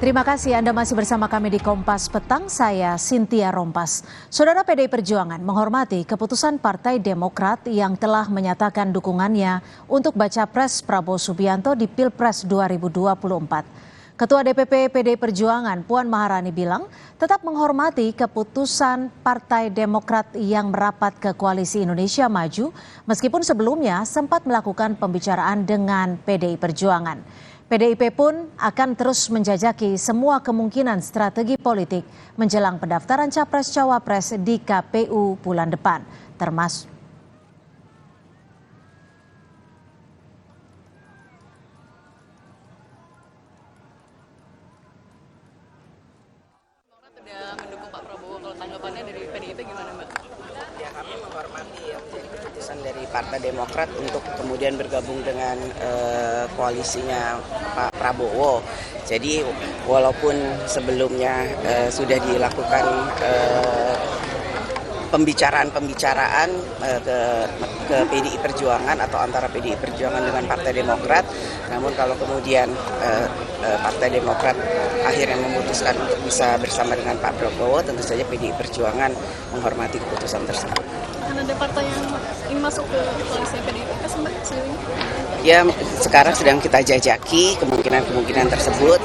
Terima kasih Anda masih bersama kami di Kompas Petang, saya Cynthia Rompas. Saudara, PDI Perjuangan menghormati keputusan Partai Demokrat yang telah menyatakan dukungannya untuk baca pres Prabowo Subianto di Pilpres 2024. Ketua DPP PDI Perjuangan Puan Maharani bilang tetap menghormati keputusan Partai Demokrat yang merapat ke Koalisi Indonesia Maju meskipun sebelumnya sempat melakukan pembicaraan dengan PDI Perjuangan. PDIP pun akan terus menjajaki semua kemungkinan strategi politik menjelang pendaftaran Capres-Cawapres di KPU bulan depan, termasuk sudah mendukung Pak Prabowo. Kalau tanggapannya dari PDIP gimana, Mbak? Ya, kami menghormati keputusan dari Partai Demokrat untuk kemudian bergabung dengan koalisinya Pak Prabowo. Jadi walaupun sebelumnya sudah dilakukan pembicaraan ke PDI Perjuangan atau antara PDI Perjuangan dengan Partai Demokrat, namun kalau kemudian Partai Demokrat akhirnya memutuskan untuk bisa bersama dengan Pak Prabowo, tentu saja PDI Perjuangan menghormati keputusan tersebut. Karena ada partai yang ingin masuk ke koalisi PDIP, Mbak, sejauh ini? Ya, sekarang sedang kita jajaki kemungkinan tersebut.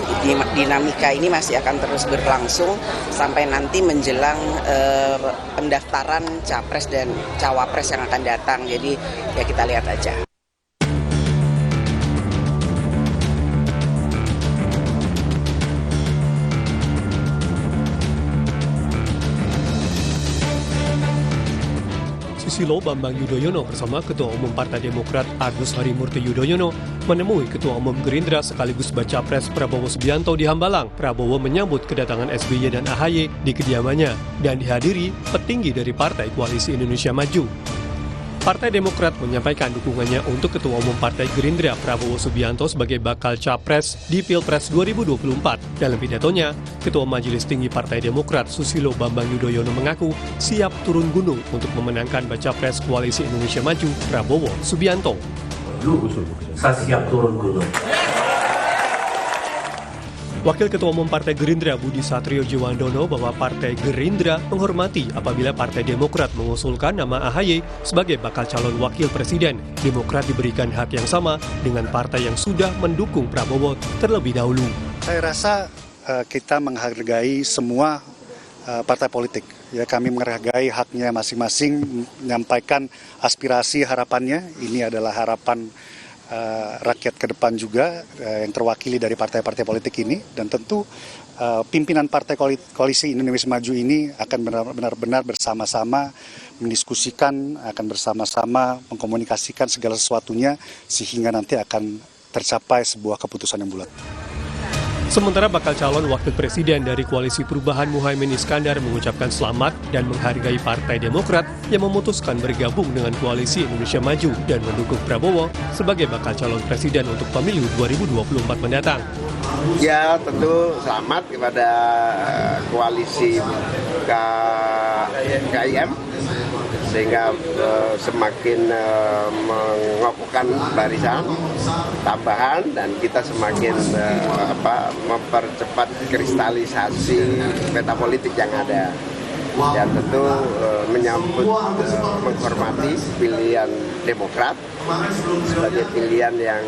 Dinamika ini masih akan terus berlangsung sampai nanti menjelang pendaftaran Capres dan Cawapres yang akan datang. Jadi ya kita lihat aja. Susilo Bambang Yudhoyono bersama Ketua Umum Partai Demokrat Agus Harimurti Yudhoyono menemui Ketua Umum Gerindra sekaligus baca pres Prabowo Subianto di Hambalang. Prabowo menyambut kedatangan SBY dan AHY di kediamannya dan dihadiri petinggi dari Partai Koalisi Indonesia Maju. Partai Demokrat menyampaikan dukungannya untuk Ketua Umum Partai Gerindra Prabowo Subianto sebagai bakal capres di Pilpres 2024. Dalam pidatonya, Ketua Majelis Tinggi Partai Demokrat Susilo Bambang Yudhoyono mengaku siap turun gunung untuk memenangkan baca pres Koalisi Indonesia Maju Prabowo Subianto. Saya siap turun gunung. Wakil Ketua Umum Partai Gerindra Budi Satrio Jiwandono bahwa Partai Gerindra menghormati apabila Partai Demokrat mengusulkan nama AHY sebagai bakal calon wakil presiden. Demokrat diberikan hak yang sama dengan partai yang sudah mendukung Prabowo terlebih dahulu. Saya rasa kita menghargai semua partai politik. Ya, kami menghargai haknya masing-masing menyampaikan aspirasi harapannya. Ini adalah harapan rakyat ke depan juga yang terwakili dari partai-partai politik ini, dan tentu pimpinan Partai Koalisi Indonesia Maju ini akan benar-benar bersama-sama mendiskusikan, akan bersama-sama mengkomunikasikan segala sesuatunya sehingga nanti akan tercapai sebuah keputusan yang bulat. Sementara bakal calon wakil presiden dari Koalisi Perubahan Muhaimin Iskandar mengucapkan selamat dan menghargai Partai Demokrat yang memutuskan bergabung dengan Koalisi Indonesia Maju dan mendukung Prabowo sebagai bakal calon presiden untuk pemilu 2024 mendatang. Ya, tentu selamat kepada Koalisi KIM sehingga semakin mengokohkan barisan tambahan dan kita semakin mempercepat kristalisasi peta politik yang ada, dan tentu menyambut menghormati pilihan Demokrat sebagai pilihan yang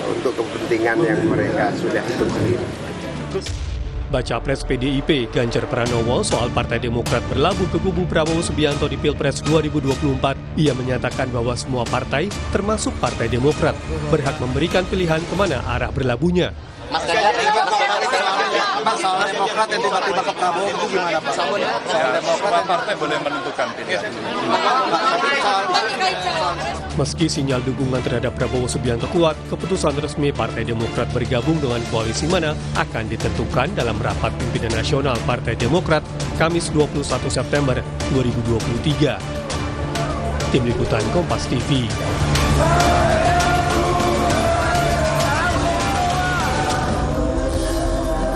untuk kepentingan yang mereka sudah hitung sendiri. Baca pres PDIP Ganjar Pranowo soal Partai Demokrat berlabuh ke kubu Prabowo Subianto di Pilpres 2024. Ia menyatakan bahwa semua partai, termasuk Partai Demokrat, berhak memberikan pilihan kemana arah berlabuhnya. Mas Ganjar, soal Demokrat yang tiba-tiba ke Prabowo itu gimana Pak? Soal Demokrat partai boleh menentukan pilihan. Meski sinyal dukungan terhadap Prabowo Subianto kuat, keputusan resmi Partai Demokrat bergabung dengan koalisi mana akan ditentukan dalam rapat pimpinan nasional Partai Demokrat Kamis 21 September 2023. Tim Liputan Kompas TV.